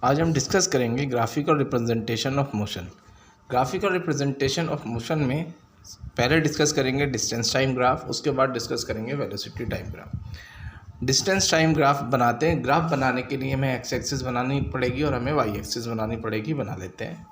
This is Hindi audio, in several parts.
आज हम डिस्कस करेंगे graphical representation of motion. Graphical representation of motion में पहले डिस्कस करेंगे डिस्टेंस टाइम ग्राफ, उसके बाद डिस्कस करेंगे velocity time graph. Distance time graph बनाते हैं। ग्राफ बनाने के लिए हमें एक्स एक्सिस बनानी पड़ेगी और हमें वाई एक्सिस बनानी पड़ेगी। बना लेते हैं।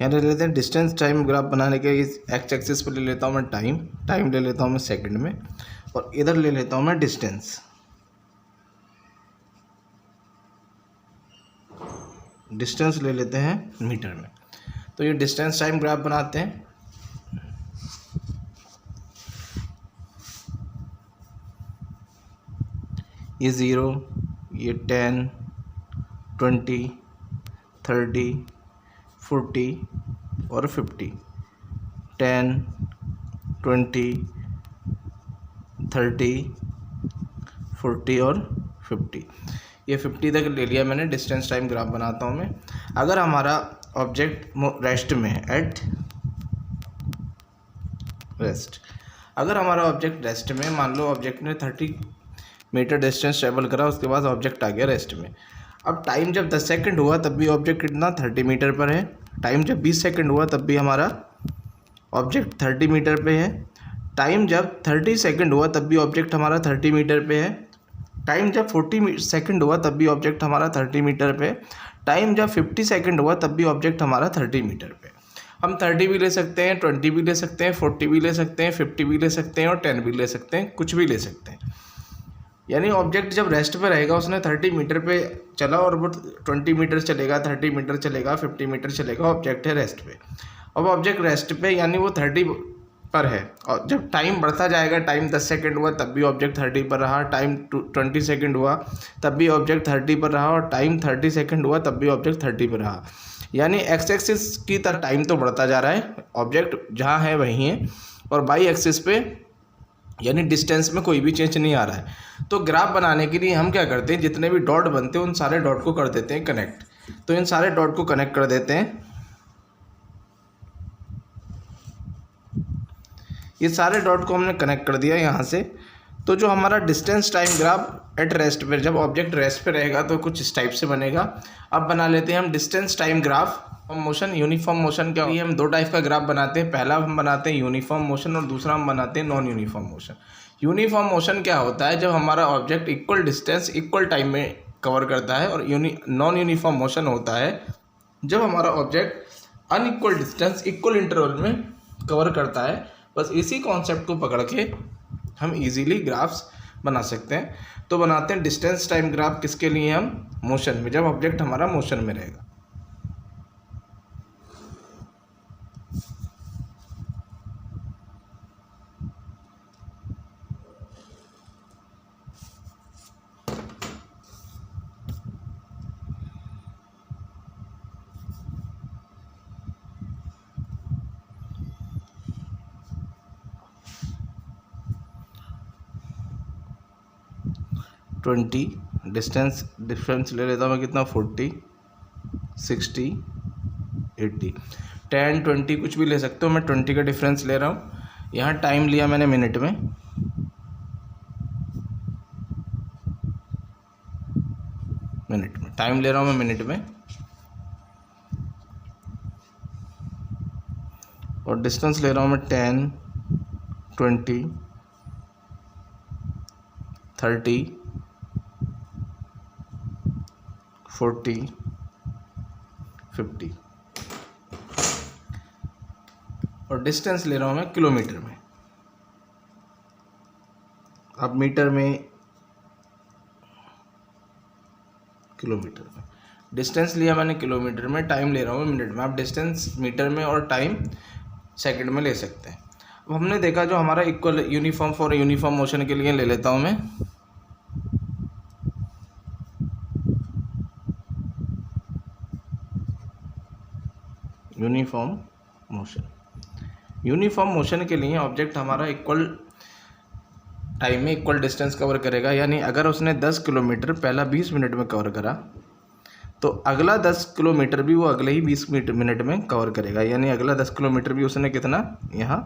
यहाँ ले लेते हैं डिस्टेंस टाइम ग्राफ बनाने के एक्स एक्सिस पर ले लेता हूँ मैं टाइम ले लेता हूँ मैं सेकंड में, और इधर ले लेता हूँ मैं डिस्टेंस ले लेते हैं मीटर में। तो ये डिस्टेंस टाइम ग्राफ बनाते हैं। ये 0, ये 10, 20, 30, 40 और 50। 10, 20, 30, 40 और 50। ये 50 तक ले लिया मैंने। डिस्टेंस टाइम ग्राफ बनाता हूँ मैं। अगर हमारा ऑब्जेक्ट रेस्ट में है, एट रेस्ट, अगर हमारा ऑब्जेक्ट रेस्ट में, मान लो ऑब्जेक्ट ने 30 मीटर डिस्टेंस ट्रेवल करा, उसके बाद ऑब्जेक्ट आ गया रेस्ट में। अब टाइम जब 10 सेकंड हुआ तब भी ऑब्जेक्ट कितना 30 मीटर पर है। टाइम जब 20 सेकंड हुआ तब भी हमारा ऑब्जेक्ट 30 मीटर पे है। टाइम जब 30 सेकंड हुआ तब भी ऑब्जेक्ट हमारा 30 मीटर पे है। टाइम जब 40 सेकंड हुआ तब भी ऑब्जेक्ट हमारा 30 मीटर पे। टाइम जब 50 सेकंड हुआ तब भी ऑब्जेक्ट हमारा 30 मीटर पे। हम 30 भी ले सकते हैं, 20 भी ले सकते हैं, 40 भी ले सकते हैं, 50 भी ले सकते हैं और 10 भी ले सकते हैं, कुछ भी ले सकते हैं। यानी ऑब्जेक्ट जब रेस्ट पे रहेगा, उसने 30 मीटर पे चला और वो 20 मीटर चलेगा, 30 मीटर चलेगा, 50 मीटर चलेगा, ऑब्जेक्ट है रेस्ट पे। अब ऑब्जेक्ट रेस्ट पे यानी वो 30 पर है, और जब टाइम बढ़ता जाएगा, टाइम 10 सेकंड हुआ तब भी ऑब्जेक्ट 30 पर रहा, टाइम 20 सेकंड हुआ तब भी ऑब्जेक्ट 30 पर रहा, और टाइम 30 सेकंड हुआ तब भी ऑब्जेक्ट 30 पर रहा। यानी एक्स एक्सिस की तरह टाइम तो बढ़ता जा रहा है, ऑब्जेक्ट जहाँ है वहीं है, और वाई एक्सिस पे यानी डिस्टेंस में कोई भी चेंज नहीं आ रहा है। तो ग्राफ बनाने के लिए हम क्या करते हैं, जितने भी डॉट बनते हैं उन सारे डॉट को कर देते हैं कनेक्ट। तो इन सारे डॉट को कनेक्ट कर देते हैं। ये सारे डॉट को हमने कनेक्ट कर दिया यहाँ से। तो जो हमारा distance time graph at rest पे, जब ऑब्जेक्ट रेस्ट पे रहेगा तो कुछ इस टाइप से बनेगा। अब बना लेते हैं हम distance time graph motion, uniform motion. क्या हम दो टाइप का ग्राफ बनाते हैं। पहला हम बनाते हैं यूनिफॉर्म मोशन और दूसरा हम बनाते हैं non uniform motion. Uniform motion क्या होता है, जब हमारा object equal distance equal time में कवर करता है, और नॉन यूनिफॉर्म मोशन होता है जब हमारा object unequal distance equal interval में कवर करता है। बस इसी कॉन्सेप्ट को पकड़ के हम इजीली ग्राफ्स बना सकते हैं। तो बनाते हैं डिस्टेंस टाइम ग्राफ किसके लिए, हम मोशन में, जब ऑब्जेक्ट हमारा मोशन में रहेगा। ट्वेंटी डिफरेंस ले लेता हूँ मैं, कितना 40, 60, 80, 10, 20 कुछ भी ले सकते हो। मैं 20 का डिफरेंस ले रहा हूँ। यहाँ टाइम लिया मैंने मिनट में, टाइम ले रहा हूँ मैं मिनट में, और डिस्टेंस ले रहा हूँ मैं 10, 20, 30, 40, 50, और डिस्टेंस ले रहा हूँ मैं किलोमीटर में। अब मीटर में, किलोमीटर में डिस्टेंस लिया मैंने किलोमीटर में, टाइम ले रहा हूँ मिनट में। आप डिस्टेंस मीटर में और टाइम सेकंड में ले सकते हैं। अब हमने देखा जो हमारा equal uniform for uniform motion के लिए ले लेता हूँ मैं यूनिफॉर्म मोशन। यूनिफॉर्म मोशन के लिए ऑब्जेक्ट हमारा इक्वल टाइम में इक्वल डिस्टेंस कवर करेगा, यानी अगर उसने 10 किलोमीटर पहला 20 मिनट में कवर करा तो अगला 10 किलोमीटर भी वो अगले ही 20 मिनट में कवर करेगा, यानी अगला 10 किलोमीटर भी उसने कितना यहाँ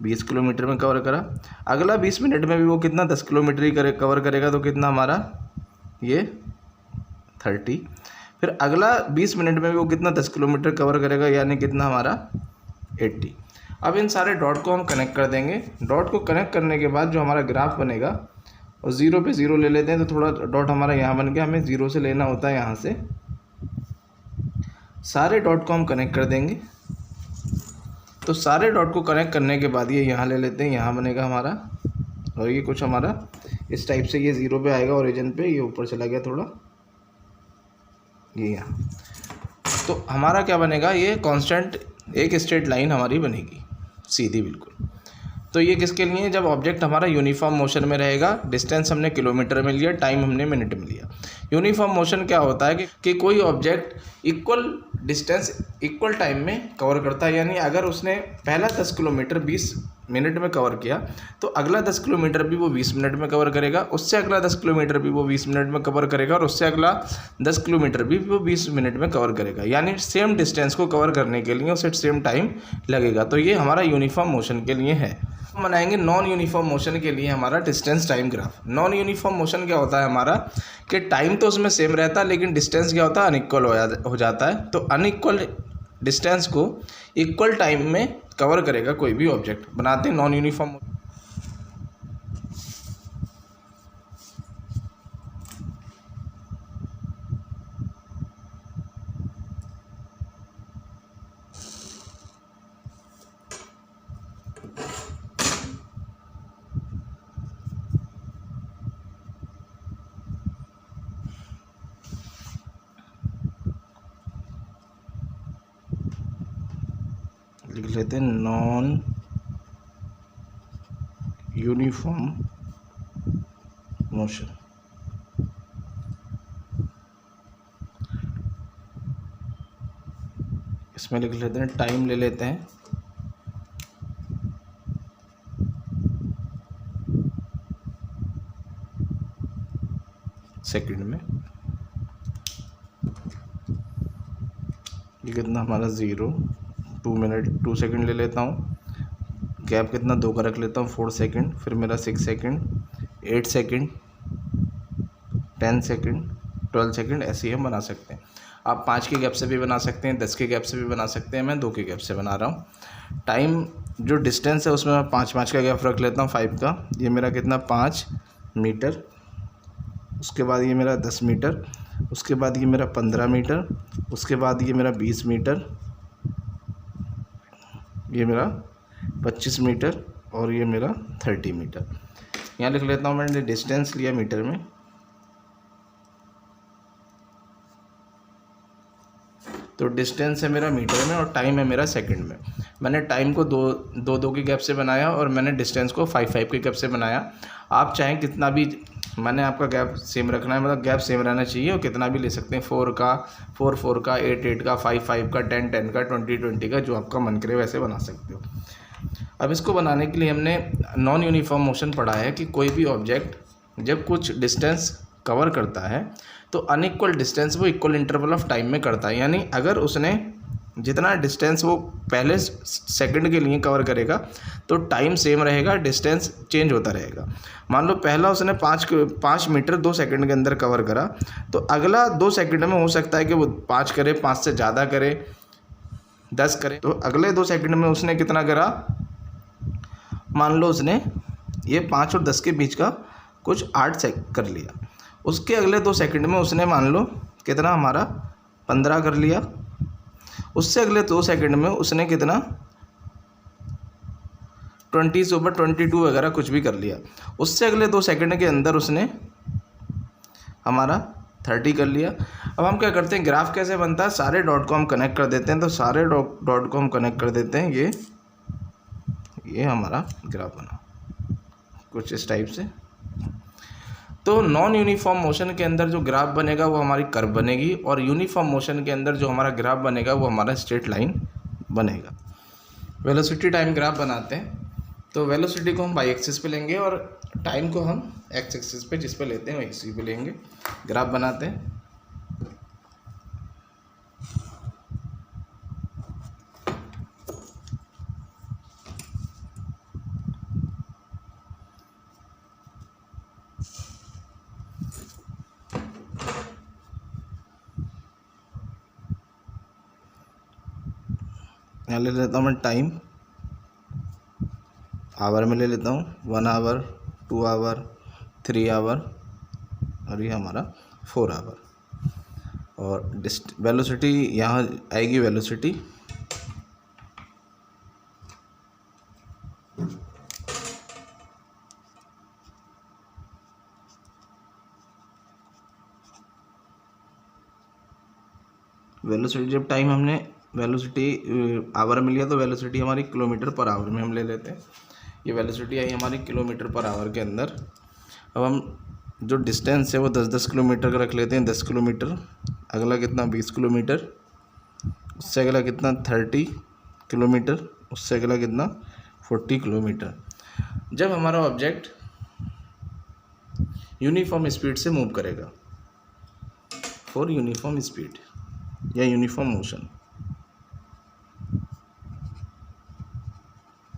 20 किलोमीटर में कवर करा। अगला 20 मिनट में भी वो कितना 10 किलोमीटर ही कवर करेगा, तो कितना हमारा ये 30। फिर अगला 20 मिनट में भी वो कितना 10 किलोमीटर कवर करेगा, यानी कितना हमारा 80। अब इन सारे डॉट को हम कनेक्ट कर देंगे। डॉट को कनेक्ट करने के बाद जो हमारा ग्राफ बनेगा और 0 पे 0 ले लेते हैं, तो थोड़ा डॉट हमारा यहाँ बन गया, हमें 0 से लेना होता है यहाँ से। सारे डॉट को हम कनेक्ट कर देंगे। तो सारे डॉट को कनेक्ट करने के बाद ये यहाँ ले लेते हैं, यहाँ बनेगा हमारा, और ये कुछ हमारा इस टाइप से ये 0 पे आएगा ओरिजिन पे, ये ऊपर चला गया थोड़ा, ये यहाँ। तो हमारा क्या बनेगा, ये कांस्टेंट एक स्ट्रेट लाइन हमारी बनेगी सीधी बिल्कुल। तो ये किसके लिए, जब ऑब्जेक्ट हमारा यूनिफॉर्म मोशन में रहेगा, डिस्टेंस हमने किलोमीटर में लिया, टाइम हमने मिनट में लिया। यूनिफॉर्म मोशन क्या होता है कि कोई object equal distance equal time में कवर करता है, यानी अगर उसने पहला 10 किलोमीटर 20 मिनट में कवर किया तो अगला 10 किलोमीटर भी वो 20 मिनट में कवर करेगा, उससे अगला 10 किलोमीटर भी वो 20 मिनट में कवर करेगा, और उससे अगला 10 किलोमीटर भी वो 20 मिनट में कवर करेगा, यानी सेम डिस्टेंस को कवर करने के लिए उसे सेम टाइम लगेगा। तो ये हमारा यूनिफॉर्म मोशन के लिए है। हम बनाएंगे नॉन यूनिफॉर्म मोशन के लिए हमारा distance time graph. Non uniform motion क्या होता है हमारा, कि टाइम तो उसमें सेम रहता है लेकिन डिस्टेंस क्या होता है, अनइक्वल हो जाता है। तो अनइक्वल डिस्टेंस को इक्वल टाइम में कवर करेगा कोई भी ऑब्जेक्ट, बनाते हैं नॉन यूनिफॉर्म। लिख लेते हैं नॉन यूनिफॉर्म मोशन। इसमें लिख लेते हैं, टाइम ले लेते हैं सेकंड में। ये कितना हमारा 0, 2 मिनट 2 सेकंड ले लेता हूँ। गैप कितना 2 का रख लेता हूँ, 4 सेकंड। फिर मेरा 6 सेकंड, 8 सेकंड, 10 सेकंड, 12 सेकंड, ऐसे ही हम बना सकते हैं। आप 5 के गैप से भी बना सकते हैं, 10 के गैप से भी बना सकते हैं। मैं 2 के गैप से बना रहा हूँ। टाइम जो डिस्टेंस है उसमें मैं 5-5 का गैप रख लेता हूँ, 5 का। ये मेरा कितना 5 मीटर, उसके बाद ये मेरा 10 मीटर, उसके बाद ये मेरा 15 मीटर, उसके बाद ये मेरा 20 मीटर, ये मेरा 25 मीटर, और ये मेरा 30 मीटर। यहाँ लिख लेता हूँ, मैंने डिस्टेंस लिया मीटर में। तो डिस्टेंस है मेरा मीटर में और टाइम है मेरा सेकंड में। मैंने टाइम को दो के गैप से बनाया और मैंने डिस्टेंस को 5 के गैप से बनाया। आप चाहें कितना भी, मैंने आपका गैप सेम रखना है, मतलब गैप सेम रहना चाहिए, और कितना भी ले सकते हैं, 4 का, 4 का, 8 का, 5 का, 10 का, 20 का, जो आपका मन करे वैसे बना सकते हो। अब इसको बनाने के लिए हमने नॉन यूनिफॉर्म मोशन पढ़ा है कि कोई भी ऑब्जेक्ट जब कुछ डिस्टेंस कवर करता है तो अनइक्वल डिस्टेंस वो इक्वल इंटरवल ऑफ टाइम में करता है, यानी अगर उसने जितना डिस्टेंस वो पहले सेकंड के लिए कवर करेगा तो टाइम सेम रहेगा, डिस्टेंस चेंज होता रहेगा। मान लो पहला उसने 5 मीटर 2 सेकंड के अंदर कवर करा, तो अगला 2 सेकंड में हो सकता है कि वो 5 करे, 5 से ज़्यादा करे, 10 करे। तो अगले 2 सेकंड में उसने कितना करा, मान लो उसने ये 5 और 10 के बीच का कुछ 8 कर लिया। उसके अगले 2 सेकंड में उसने मान लो कितना हमारा 15 कर लिया। उससे अगले 2 सेकंड में उसने कितना 20 से ऊपर 22 वगैरह कुछ भी कर लिया। उससे अगले 2 सेकंड के अंदर उसने हमारा 30 कर लिया। अब हम क्या करते हैं, ग्राफ कैसे बनता है, सारे डॉट को हम कनेक्ट कर देते हैं। तो सारे डॉट को हम कनेक्ट कर देते हैं, ये हमारा ग्राफ बना कुछ इस टाइप से। तो नॉन यूनिफॉर्म मोशन के अंदर जो ग्राफ बनेगा वो हमारी कर्व बनेगी, और यूनिफॉर्म मोशन के अंदर जो हमारा ग्राफ बनेगा वो हमारा स्ट्रेट लाइन बनेगा। वेलोसिटी टाइम ग्राफ बनाते हैं, तो वेलोसिटी को हम वाई एक्सिस पे लेंगे और टाइम को हम एक्स एक्सिस पे जिस पे लेते हैं वही इसी पे लेंगे। ग्राफ बनाते हैं। यहाँ ले लेता हूँ मैं टाइम, आवर में ले लेता हूँ 1 आवर, 2 आवर, 3 आवर और ये हमारा 4 आवर। और वेलोसिटी यहाँ आएगी, वेलोसिटी जब टाइम हमने वेलोसिटी आवर में लिया तो वेलोसिटी हमारी किलोमीटर पर आवर में हम ले लेते हैं। ये वेलोसिटी आई हमारी किलोमीटर पर आवर के अंदर। अब हम जो डिस्टेंस है वो 10-10 किलोमीटर का रख लेते हैं। 10 किलोमीटर, अगला कितना 20 किलोमीटर, उससे अगला कितना 30 किलोमीटर, उससे अगला कितना 40 किलोमीटर। जब हमारा ऑब्जेक्ट यूनिफॉर्म स्पीड से मूव करेगा, फॉर यूनिफॉर्म स्पीड या यूनिफॉर्म मोशन,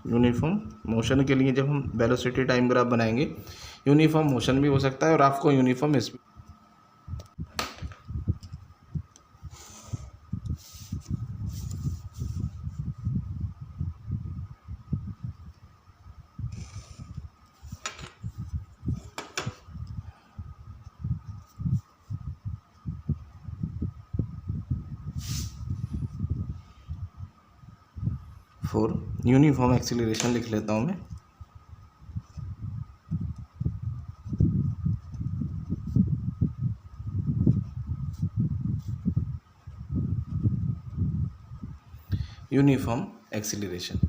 यूनिफॉर्म मोशन के लिए जब हम वेलोसिटी टाइम ग्राफ बनाएंगे, यूनिफॉर्म मोशन भी हो सकता है और आपको uniform speed. For uniform acceleration लिख लेता हूँ मैं। यूनिफॉर्म एक्सीलरेशन,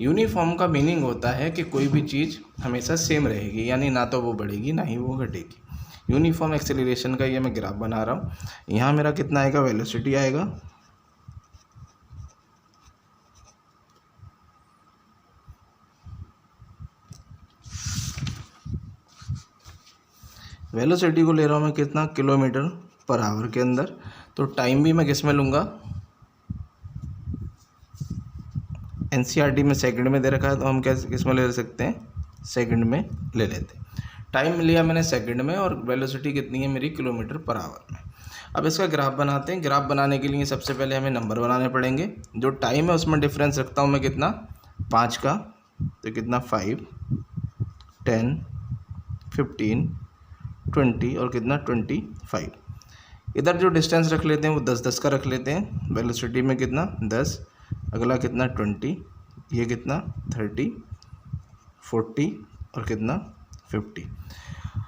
यूनिफॉर्म का मीनिंग होता है कि कोई भी चीज़ हमेशा सेम रहेगी, यानी ना तो वो बढ़ेगी ना ही वो घटेगी। यूनिफॉर्म एक्सीलरेशन का ये मैं ग्राफ बना रहा हूँ। यहाँ मेरा कितना आएगा, वेलोसिटी आएगा, वेलोसिटी को ले रहा हूँ मैं कितना, किलोमीटर पर आवर के अंदर। तो टाइम भी मैं किस में लूँगा, एनसीईआरटी में सेकंड में दे रखा है, तो हम कैसे किस में ले सकते हैं, सेकंड में ले लेते हैं। टाइम लिया मैंने सेकंड में और वेलोसिटी कितनी है मेरी, किलोमीटर पर आवर में। अब इसका ग्राफ बनाते हैं। ग्राफ बनाने के लिए सबसे पहले हमें नंबर बनाने पड़ेंगे। जो टाइम है उसमें डिफरेंस रखता हूँ मैं कितना, 5 का, तो कितना 5, 10, 15, 20 और कितना 25। इधर जो डिस्टेंस रख लेते हैं वो 10-10 का रख लेते हैं। वेलोसिटी में कितना 10, अगला कितना 20, ये कितना 30, 40 और कितना 50।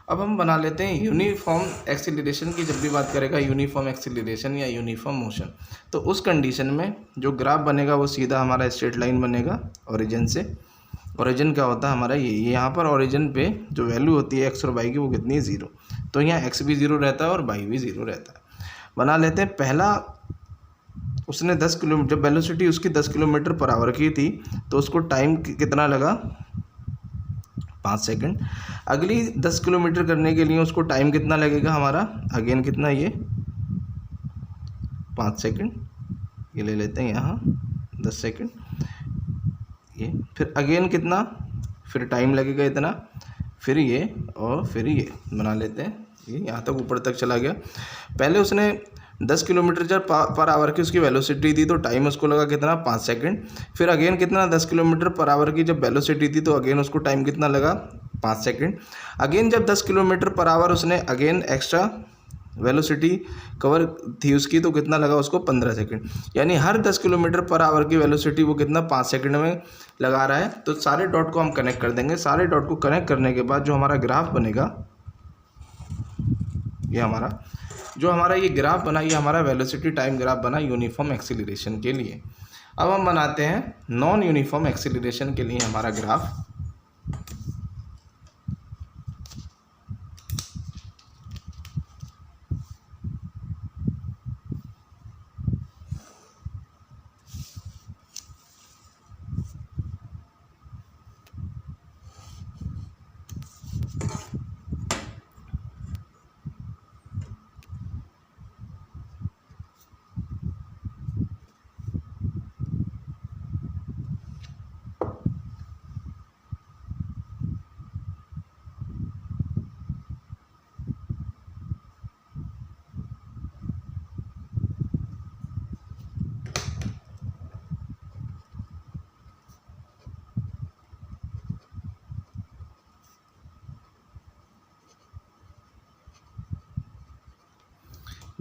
अब हम बना लेते हैं यूनिफॉर्म एक्सीलरेशन की। जब भी बात करेगा यूनिफॉर्म एक्सीलरेशन या यूनिफॉर्म मोशन, तो उस कंडीशन में जो ग्राफ बनेगा वो सीधा हमारा स्ट्रेट लाइन बनेगा ओरिजिन से। ओरिजिन क्या होता है हमारा, ये यहाँ पर ओरिजिन पे जो वैल्यू होती है एक्स और वाई की वो कितनी है, 0। तो यहाँ एक्स भी 0 रहता है और वाई भी 0 रहता है। बना लेते हैं। पहला उसने 10 किलोमीटर, जब वेलोसिटी उसकी 10 किलोमीटर पर आवर की थी तो उसको टाइम कितना लगा, 5 सेकंड। अगली 10 किलोमीटर करने के लिए उसको टाइम कितना लगेगा हमारा, अगेन कितना, ये 5 सेकंड। ये ले लेते हैं यहाँ 10 सेकंड, ये फिर अगेन कितना, फिर टाइम लगेगा इतना, फिर ये और फिर ये बना लेते हैं। ये यहाँ तक ऊपर तक चला गया। पहले उसने 10 किलोमीटर जब पर आवर की उसकी वेलोसिटी थी तो टाइम उसको लगा कितना, 5 सेकंड। फिर अगेन कितना, 10 किलोमीटर पर आवर की जब वेलोसिटी थी तो अगेन उसको टाइम कितना लगा, 5 सेकंड। अगेन जब 10 किलोमीटर पर आवर उसने अगेन एक्स्ट्रा वेलोसिटी कवर थी उसकी तो कितना लगा उसको, 15 सेकंड। यानी हर 10 किलोमीटर पर आवर की वेलोसिटी वो कितना, 5 सेकंड में लगा रहा है। तो सारे डॉट को हम कनेक्ट कर देंगे। सारे डॉट को कनेक्ट करने के बाद जो हमारा ग्राफ बनेगा, ये हमारा जो हमारा ये ग्राफ बना, ये हमारा वेलोसिटी टाइम ग्राफ बना यूनिफॉर्म एक्सीलरेशन के लिए। अब हम बनाते हैं नॉन यूनिफॉर्म एक्सीलरेशन के लिए हमारा graph.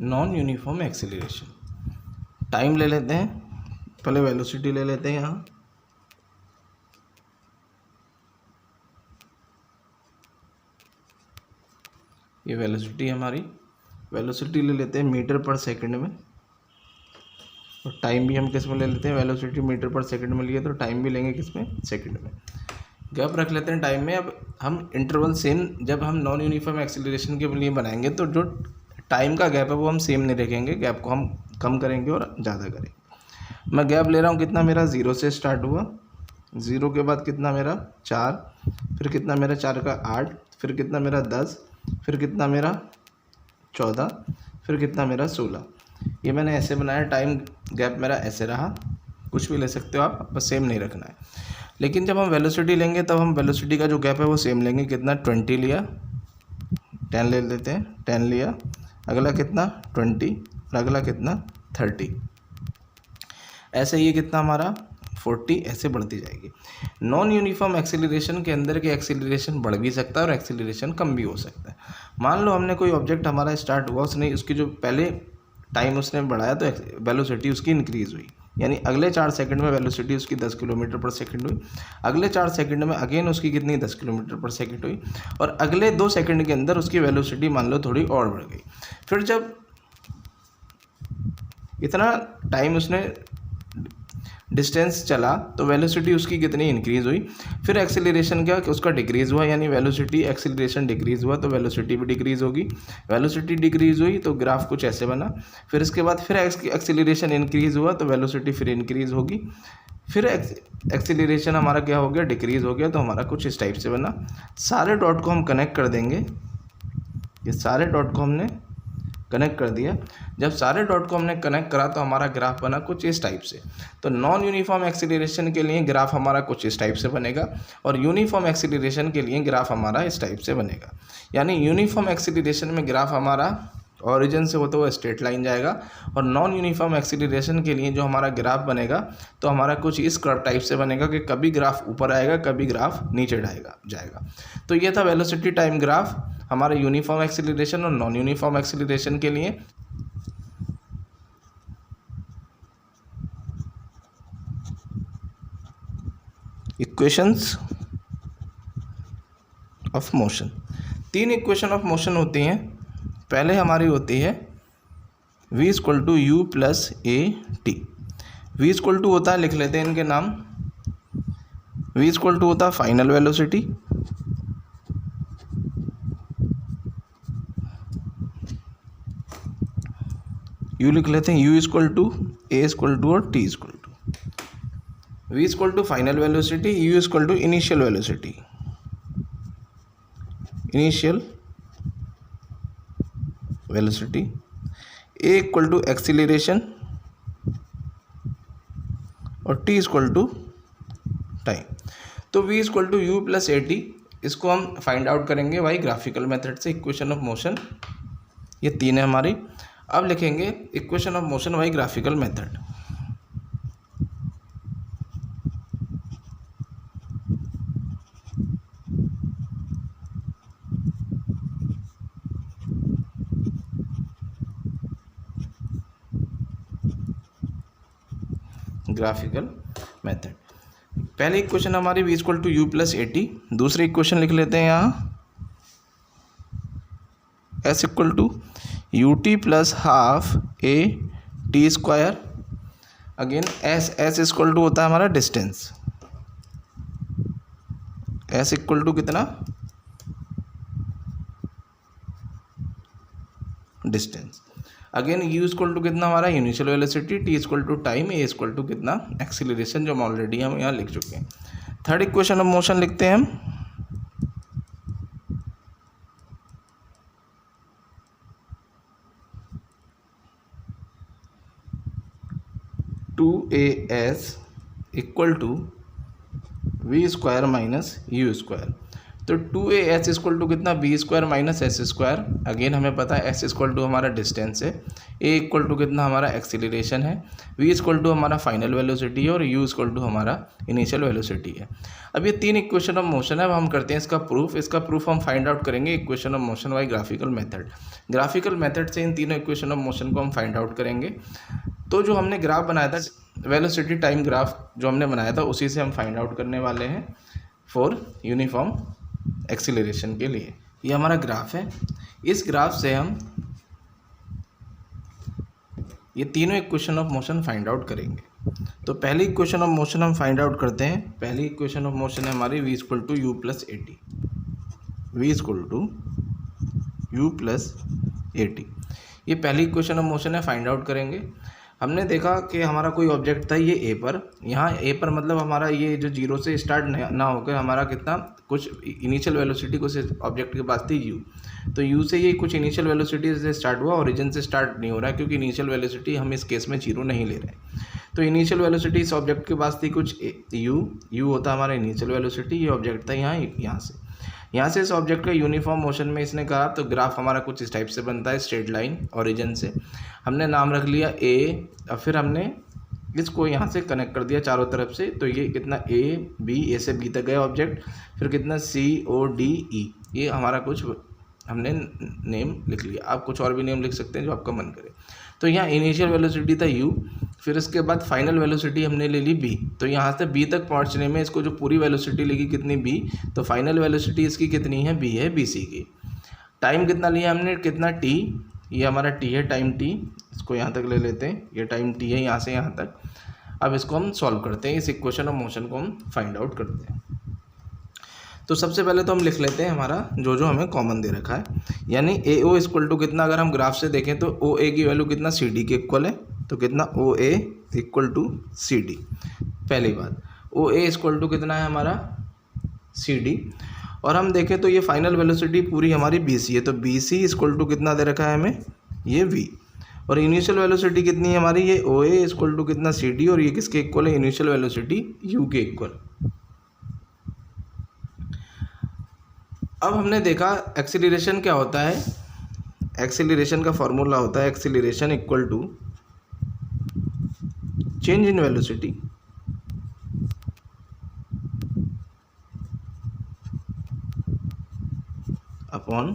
Non uniform acceleration. Time ले लेते हैं, पहले वेलोसिटी ले लेते हैं यहाँ। ये वेलोसिटी हमारी, वेलोसिटी ले लेते हैं मीटर पर सेकंड में, और टाइम भी हम किस में ले लेते हैं, वेलोसिटी मीटर पर सेकंड में लिए तो टाइम भी लेंगे किस में, सेकंड में। गैप रख लेते हैं टाइम में। अब हम इंटरवल सेम, जब हम नॉन यूनिफॉर्म एक्सीलरेशन के लिए बनाएंगे तो जो टाइम का गैप है वो हम सेम नहीं रखेंगे, गैप को हम कम करेंगे और ज़्यादा करेंगे। मैं गैप ले रहा हूँ कितना, मेरा 0 से स्टार्ट हुआ, 0 के बाद कितना मेरा 4, फिर कितना मेरा 4 का 8, फिर कितना मेरा 10, फिर कितना मेरा 14, फिर कितना मेरा 16। ये मैंने ऐसे बनाया, टाइम गैप मेरा ऐसे रहा। कुछ भी ले सकते हो आप, बस सेम नहीं रखना है। लेकिन जब हम वेलोसिटी लेंगे तब हम वेलोसिटी का जो गैप है वो सेम लेंगे। कितना, 20 लिया, 10 ले लेते हैं, 10 लिया, अगला कितना 20, और अगला कितना 30। ऐसे ये कितना हमारा 40, ऐसे बढ़ती जाएगी। नॉन यूनिफॉर्म एक्सीलरेशन के अंदर के एक्सीलरेशन बढ़ भी सकता है और एक्सीलरेशन कम भी हो सकता है। मान लो हमने कोई ऑब्जेक्ट हमारा स्टार्ट हुआ, उसने उसकी जो पहले टाइम उसने बढ़ाया तो वेलोसिटी उसकी इंक्रीज़ हुई, यानी अगले 4 सेकंड में वेलोसिटी उसकी 10 किलोमीटर पर सेकंड हुई, अगले 4 सेकंड में अगेन उसकी कितनी 10 किलोमीटर पर सेकंड हुई, और अगले 2 सेकंड के अंदर उसकी वेलोसिटी मान लो थोड़ी और बढ़ गई। फिर जब इतना टाइम उसने डिस्टेंस चला तो वेलोसिटी उसकी कितनी इंक्रीज़ हुई, फिर एक्सीलरेशन क्या उसका डिक्रीज़ हुआ, यानी वेलोसिटी एक्सीलरेशन डिक्रीज़ हुआ तो वेलोसिटी भी डिक्रीज़ होगी। वेलोसिटी डिक्रीज़ हुई तो ग्राफ कुछ ऐसे बना। फिर इसके बाद फिर एक्सीलरेशन इंक्रीज़ हुआ तो वेलोसिटी फिर इंक्रीज़ होगी। फिर एक्सीलरेशन हमारा क्या हो गया, डिक्रीज़ हो गया, तो हमारा कुछ इस टाइप से बना। सारे डॉट को हम कनेक्ट कर देंगे, ये सारे डॉट को हमने कनेक्ट कर दिया। जब सारे डॉट को हमने कनेक्ट करा तो हमारा ग्राफ बना कुछ इस टाइप से। तो नॉन यूनिफॉर्म एक्सीलरेशन के लिए ग्राफ हमारा कुछ इस टाइप से बनेगा, और यूनिफॉर्म एक्सीलरेशन के लिए ग्राफ हमारा इस टाइप से बनेगा। यानी यूनिफॉर्म एक्सीलरेशन में ग्राफ हमारा ओरिजिन से होता हुआ स्ट्रेट लाइन जाएगा, और नॉन यूनिफॉर्म एक्सीलरेशन के लिए जो हमारा ग्राफ बनेगा तो हमारा कुछ इस कर्व टाइप से बनेगा कि कभी ग्राफ ऊपर आएगा, कभी ग्राफ नीचे जाएगा। तो ये था वेलोसिटी टाइम ग्राफ हमारे यूनिफॉर्म एक्सीलरेशन और नॉन यूनिफॉर्म एक्सीलरेशन के लिए। Equations of motion, 3 equation of motion होती हैं। पहले हमारी होती है v = u + a t। v = होता है, लिख लेते हैं इनके नाम। v = होता है फाइनल वेलोसिटी, u लिख लेते हैं, u = a = और t = v = final velocity, u = initial velocity, initial velocity, a = acceleration, और t = टाइम। तो v = u + at, इसको हम फाइंड आउट करेंगे भाई ग्राफिकल मेथड से। इक्वेशन ऑफ मोशन ये 3 है हमारी। अब लिखेंगे equation of motion by graphical method. Graphical method, पहले इक्वेशन हमारी v = u + at। दूसरी इक्वेशन लिख लेते हैं यहाँ, s = ut + ½ a t²। Again s = होता है हमारा डिस्टेंस, s = कितना, डिस्टेंस। अगेन u = कितना हमारा initial velocity, t = time, a = कितना एक्सीलरेशन, जो हम ऑलरेडी हम यहाँ लिख चुके हैं। थर्ड इक्वेशन ऑफ मोशन लिखते हैं हम, (2as = v² - u²। तो 2as इक्वल टू कितना b square minus s square, again हमें पता है एस इक्वल टू हमारा डिस्टेंस है, ए इक्वल टू कितना हमारा एक्सीलरेशन है, वी इक्वल टू हमारा फाइनल वेलोसिटी है और यू इक्वल टू हमारा इनिशियल वेलोसिटी है। अब ये 3 इक्वेशन ऑफ मोशन है, अब हम करते हैं इसका प्रूफ हम फाइंड आउट करेंगे equation of motion by graphical method. Graphical method से इन तीनों इक्वेशन ऑफ मोशन को हम फाइंड आउट करेंगे। तो जो हमने ग्राफ बनाया था वेलोसिटी टाइम ग्राफ जो हमने बनाया था उसी से हम फाइंड आउट करने वाले हैं फॉर यूनिफॉर्म एक्सीलरेशन के लिए। ये हमारा ग्राफ है, इस ग्राफ से हम ये तीनों equation of motion find out करेंगे। तो पहली इक्वेशन ऑफ मोशन हम फाइंड आउट करते हैं। पहली इक्वेशन ऑफ मोशन है हमारी v equal to u plus a t, v equal to u plus a t, ये पहली इक्वेशन ऑफ मोशन है, फाइंड आउट करेंगे। हमने देखा कि हमारा कोई ऑब्जेक्ट था ये ए पर, यहाँ ए पर मतलब हमारा ये जो जीरो से स्टार्ट ना होकर हमारा कितना कुछ इनिशियल वेलोसिटी कुछ ऑब्जेक्ट के पास थी यू, तो यू से ये कुछ इनिशियल वेलोसिटी से स्टार्ट हुआ, ओरिजिन से स्टार्ट नहीं हो रहा है क्योंकि इनिशियल वेलोसिटी हम इस केस में जीरो नहीं ले रहे। तो इनिशियल वेलोसिटी इस ऑब्जेक्ट के पास थी कुछ यू होता हमारा इनिशियल वेलोसिटी, ये ऑब्जेक्ट था यहाँ से इस ऑब्जेक्ट का यूनिफॉर्म मोशन में इसने कहा, तो ग्राफ हमारा कुछ इस टाइप से बनता है, स्ट्रेट लाइन ओरिजिन से हमने नाम रख लिया ए, और फिर हमने इसको यहाँ से कनेक्ट कर दिया चारों तरफ से, तो ये कितना ए से बी तक गया ऑब्जेक्ट, फिर कितना CODE, ये हमारा कुछ हमने नेम लिख लिया। आप कुछ और भी नेम लिख सकते हैं जो आपका मन करे। तो यहाँ इनिशियल वेलोसिटी था u, फिर इसके बाद फाइनल वेलोसिटी हमने ले ली b, तो यहाँ से b तक पहुँचने में इसको जो पूरी वेलोसिटी लगी कितनी b, तो फाइनल वेलोसिटी इसकी कितनी है b है bc की। टाइम कितना लिया हमने, कितना t, ये हमारा t है टाइम t, इसको यहाँ तक ले लेते हैं, ये टाइम t है यहाँ से यहाँ तक। अब इसको हम सॉल्व करते हैं, इस इक्वेशन ऑफ मोशन को हम फाइंड आउट करते हैं। तो सबसे पहले तो हम लिख लेते हैं हमारा जो हमें कॉमन दे रखा है, यानी ए ओ इक्वल टू कितना, अगर हम ग्राफ से देखें तो ओ ए की वैल्यू कितना सी डी के इक्वल है, तो कितना O A equal to C D. पहली बात ओ ए इक्वल टू कितना है हमारा सी डी, और हम देखें तो ये फाइनल वेलोसिटी पूरी हमारी बी सी है, तो बी सी इक्वल टू कितना दे रखा है हमें, ये वी, और इनिशियल वेलोसिटी कितनी है हमारी, ये ओ ए इक्वल टू कितना सी डी, और ये किसके इक्वल है, इनिशियल वेलोसिटी यू के इक्वल। अब हमने देखा एक्सीलरेशन क्या होता है, एक्सीलरेशन का फॉर्मूला होता है acceleration equal to change in velocity upon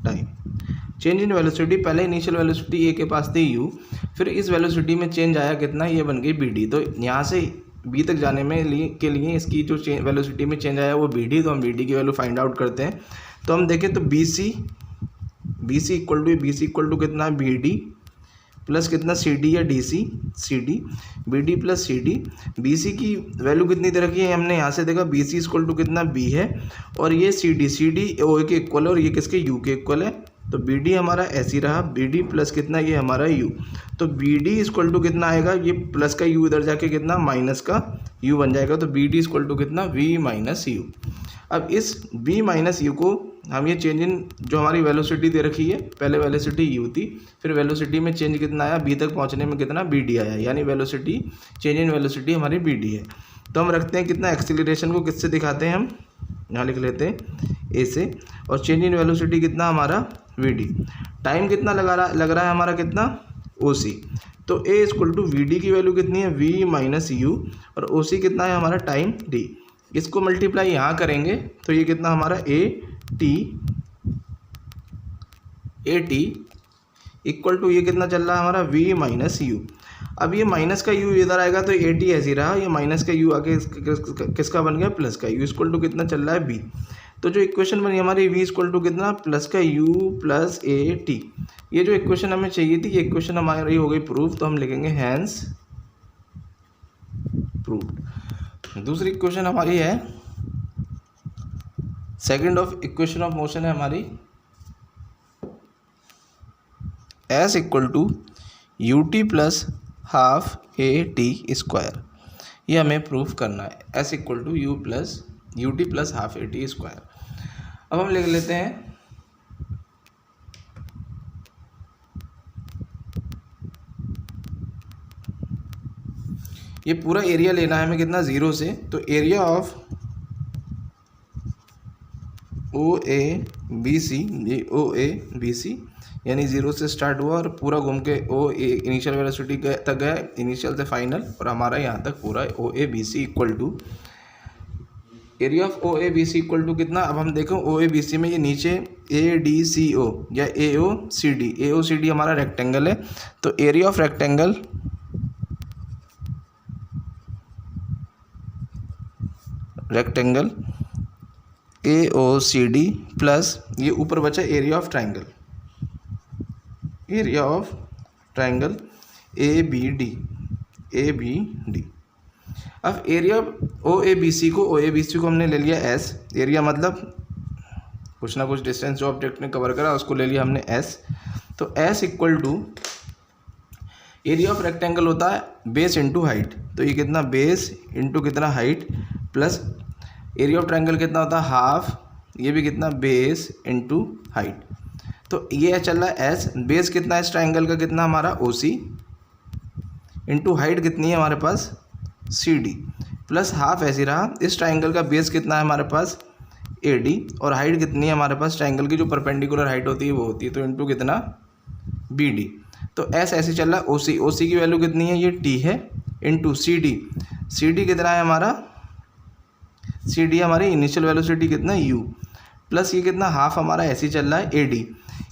time. Change in velocity, पहले इनिशियल वेलोसिटी ए के पास थी यू, फिर इस वेलोसिटी में चेंज आया कितना, ये बन गई बी डी, तो यहाँ से बी तक जाने में के लिए इसकी जो वेलोसिटी में चेंज आया वो बी डी, तो हम बी डी की वैल्यू फाइंड आउट करते हैं। तो हम देखें तो बी सी इक्वल टू कितना बी डी प्लस कितना सी डी या d c d, b d plus c d. B c की वैल्यू कितनी दे रखी है, हमने यहाँ से देखा बी सी इक्वल टू कितना बी है, और ये सी डी ओ के इक्वल है, और ये किसके यू के इक्वल है, तो बी डी हमारा ऐसी रहा, बी डी प्लस कितना ये हमारा यू, तो बी डी इक्वल टू कितना आएगा, ये प्लस का यू इधर जाके कितना माइनस का यू बन जाएगा, तो बी डी इक्वल टू कितना वी माइनस यू। अब इस v माइनस यू को हम ये चेंज इन जो हमारी वेलोसिटी दे रखी है, पहले वेलोसिटी u थी, फिर वेलोसिटी में चेंज कितना आया, b तक पहुंचने में कितना bd आया, यानी वेलोसिटी चेंज इन वेलोसिटी हमारी bd है। तो हम रखते हैं कितना एक्सीलरेशन को किससे दिखाते हैं, हम यहाँ लिख लेते हैं a से, और चेंज इन वेलोसिटी कितना हमारा vd। टाइम कितना लग रहा है हमारा कितना oc, तो a इक्वल टू vd की वैल्यू कितनी है v माइनस यू, और oc कितना है हमारा टाइम d। इसको मल्टीप्लाई यहाँ करेंगे तो ये कितना हमारा ए टी इक्वल टू ये कितना चल रहा है हमारा v माइनस यू। अब ये माइनस का u इधर आएगा तो ए टी ऐसे रहा, ये माइनस का u आके किसका बन गया प्लस का, u इक्वल टू कितना चल रहा है b। तो जो इक्वेशन बनी हमारी v इक्वल टू कितना प्लस का u प्लस ए टी, ये जो इक्वेशन हमें चाहिए थी ये इक्वेशन हमारी हो गई प्रूफ, तो हम लिखेंगे हैंस प्रूव्ड। दूसरी इक्वेशन हमारी है second of equation of motion है हमारी s equal to u t plus half a t square, ये हमें प्रूफ करना है, s equal to u t plus half a t square. अब हम लिख लेते हैं ये पूरा एरिया लेना है हमें कितना जीरो से, तो area of O A B c, ये ओ ए बी सी यानी 0 से स्टार्ट हुआ और पूरा घूम के ओ ए इनिशियल वेलोसिटी तक गया, इनिशियल से फाइनल, और हमारा यहाँ तक पूरा O A B C equal to area of O A B C equal to कितना। अब हम देखो ओ ए बी सी में ये नीचे ए डी सी ओ या ए ओ सी डी हमारा रेक्टेंगल है, तो area of rectangle A O C D plus ये ऊपर बचा area of triangle A B D. अब area O A B C को हमने ले लिया एस, एरिया मतलब कुछ ना कुछ डिस्टेंस जो ऑब्जेक्ट ने कवर करा उसको ले लिया हमने एस, तो s equal to area of rectangle होता है बेस इंटू हाइट, तो ये कितना बेस इंटू कितना height, plus area of triangle कितना होता है हाफ, ये भी कितना बेस इंटू हाइट, तो ये चल रहा है एस, बेस कितना है इस ट्रायंगल का कितना हमारा ओ सी, इंटू हाइट कितनी है हमारे पास सी डी, प्लस हाफ ऐसे रहा, इस ट्रायंगल का बेस कितना है हमारे पास ए डी, और हाइट कितनी है हमारे पास ट्रायंगल की जो परपेंडिकुलर हाइट होती है वो होती है, तो इंटू कितना बी डी, तो एस ऐसे चल रहा है ओ सी की वैल्यू कितनी है ये टी है, इंटू सी डी कितना है हमारा सी डी हमारी इनिशियल वेलोसिटी कितना यू, प्लस ये कितना हाफ हमारा ऐसे चल रहा है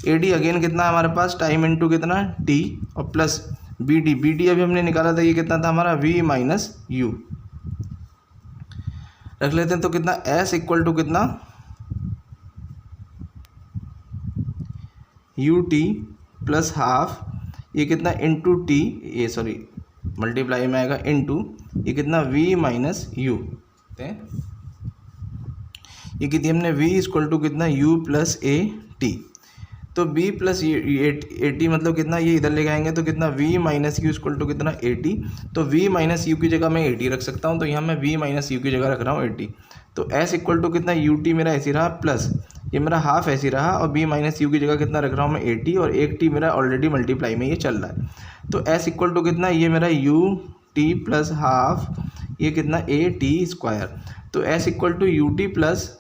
ए डी अगेन कितना है हमारे पास टाइम इंटू कितना टी, और प्लस बी डी अभी हमने निकाला था ये कितना था हमारा वी माइनस यू रख लेते हैं, तो कितना एस इक्वल टू कितना यू टी प्लस हाफ, ये कितना इंटू टी, ये सॉरी मल्टीप्लाई में आएगा इंटू ये कितना v माइनस यू, ये कितनी हमने v इक्वल टू कितना u प्लस ए टी, तो b प्लस ए टी मतलब कितना ये इधर ले आएंगे तो कितना v minus u equal to कितना ए टी, तो v माइनस यू की जगह मैं ए टी रख सकता हूँ, तो यहाँ मैं v माइनस यू की जगह रख रहा हूँ ए टी, तो s इक्वल टू कितना यू टी मेरा ऐसे रहा, प्लस ये मेरा हाफ ऐसे रहा, और b माइनस यू की जगह कितना रख रहा हूँ मैं ए टी, और एक टी मेरा ऑलरेडी मल्टीप्लाई में ये चल रहा है, तो s इक्वल टू कितना ये मेरा u टी प्लस हाफ ये कितना ए टी स्क्वायर, तो s equal to u t plus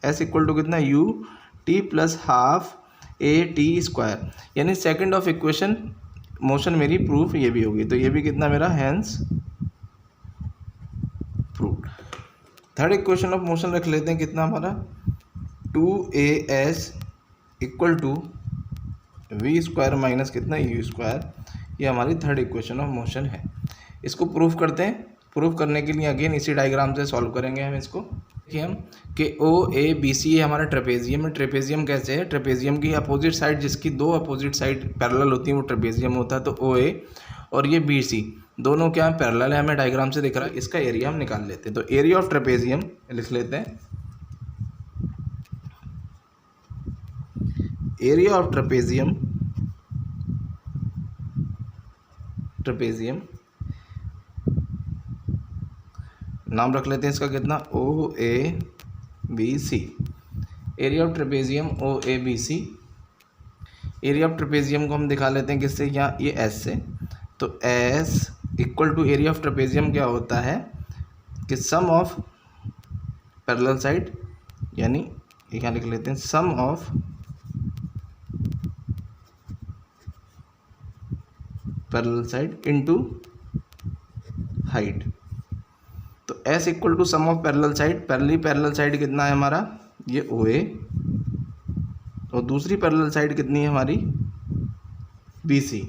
s equal to कितना u t plus half a t square, यानी सेकंड ऑफ इक्वेशन मोशन मेरी प्रूफ ये भी होगी, तो ये भी कितना मेरा hence proof. Third equation of motion रख लेते हैं कितना हमारा 2as equal to v square minus कितना यू स्क्वायर, ये हमारी थर्ड इक्वेशन ऑफ मोशन है। इसको प्रूफ करते हैं, प्रूफ करने के लिए अगेन इसी डायग्राम से सॉल्व करेंगे हम इसको। देखिए हम कि ओ ए बी सी ये हमारा ट्रेपेजियम है, ट्रेपेजियम कैसे है, ट्रेपेजियम की अपोजिट साइड जिसकी दो अपोजिट साइड पैरेलल होती हैं वो ट्रेपेजियम होता है, तो ओ ए और ये बी सी दोनों क्या है पैरेलल है, हमें डायग्राम से दिख रहा है, इसका एरिया हम निकाल लेते हैं, तो एरिया ऑफ ट्रेपेजियम लिख लेते हैं, एरिया ऑफ ट्रेपेजियम नाम रख लेते हैं इसका कितना O A B C, area of trapezium O A B C, area of trapezium को हम दिखा लेते हैं किससे, यहाँ ये एस से, तो s equal to area of trapezium क्या होता है कि सम ऑफ पैरेलल साइड, यानी ये क्या लिख लेते हैं sum of parallel side into height, तो S equal to sum of parallel side, पहली पैरेलल साइड कितना है हमारा ये OA, और दूसरी पैरेलल साइड कितनी है हमारी BC,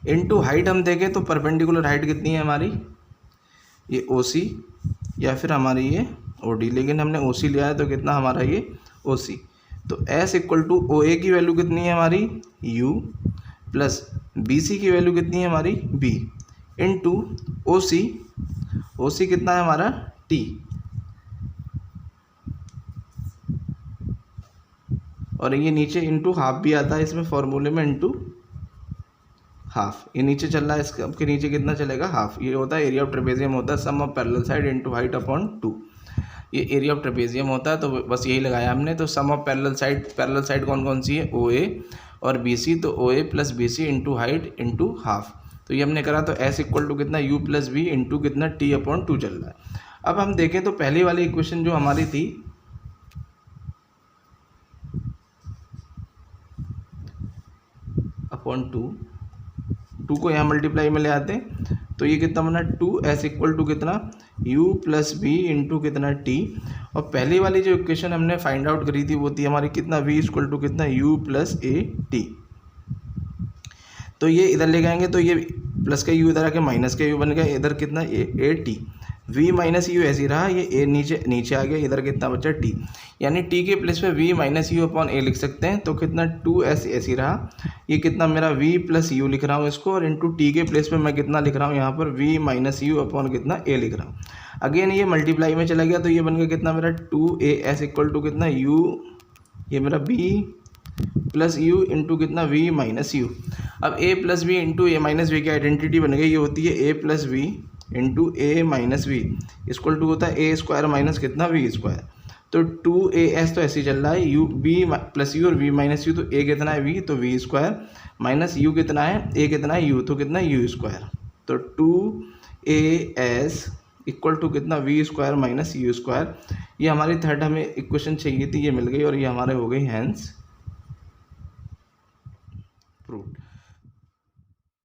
इनटू हाइट हम देखें तो परपेंडिकुलर हाइट कितनी है हमारी ये OC या फिर हमारी ये OD, लेकिन हमने OC लिया है तो कितना हमारा ये OC, तो S इक्वल टू OA की वैल्यू कितनी है हमारी U प्लस BC की वैल्यू कितनी है हमारी B इनटू OC कितना है हमारा T, और ये नीचे इंटू हाफ भी आता है इसमें फॉर्मूले में, इंटू हाफ ये नीचे चल रहा है, इसके आपके नीचे कितना चलेगा हाफ, ये होता है एरिया ऑफ ट्रेपेजियम होता है sum of parallel side into height upon 2, ये एरिया ऑफ ट्रेपेजियम होता है, तो बस यही लगाया हमने, तो सम ऑफ पैरेलल साइड कौन कौन सी है OA और BC, तो OA plus BC into height into half, तो ये हमने करा, तो S इक्वल टू कितना U प्लस V इंटू कितना T अपॉन 2 चल रहा है। अब हम देखें तो पहली वाली इक्वेशन जो हमारी थी 1/2, 2 को यहाँ मल्टीप्लाई में ले आते हैं तो ये कितना बना 2s इक्वल टू कितना u प्लस बी इंटू कितना t। और पहली वाली जो इक्वेशन हमने फाइंड आउट करी थी वो थी हमारी कितना v इक्वल टू कितना u प्लस ए टी। तो ये इधर ले जाएंगे तो ये प्लस का u इधर आके माइनस का u बन गया, इधर कितना a T, v minus you ऐसे ही रहा, ये ए नीचे आ गया, इधर कितना बचा t, यानी t के प्लेस पे v माइनस यू अपॉन ए लिख सकते हैं। तो कितना 2s ऐसे ही रहा, ये कितना मेरा v प्लस यू लिख रहा हूँ इसको, और इंटू टी के प्लेस पे मैं कितना लिख रहा हूँ यहाँ पर v माइनस यू अपॉन कितना a लिख रहा हूँ। अगेन ये मल्टीप्लाई में चला गया तो ये बन गया कितना मेरा 2as इक्वल टू कितना u, ये मेरा b प्लस यू इंटू कितना v माइनस यू। अब a plus v into a minus v की आइडेंटिटी बन गई, ये होती है a plus v into a minus v equal to होता है ए स्क्वायर माइनस कितना वी स्क्वायर। तो 2as तो ऐसे ही चल रहा है, u b प्लस यू और v माइनस यू, तो a कितना है v, तो v स्क्वायर माइनस u कितना है a कितना है u, तो कितना u स्क्वायर। तो 2as इक्वल टू कितना v square minus u square. ये हमारी थर्ड हमें इक्वेशन चाहिए थी, ये मिल गई और ये हमारे हो गई हैंस प्रूव्ड।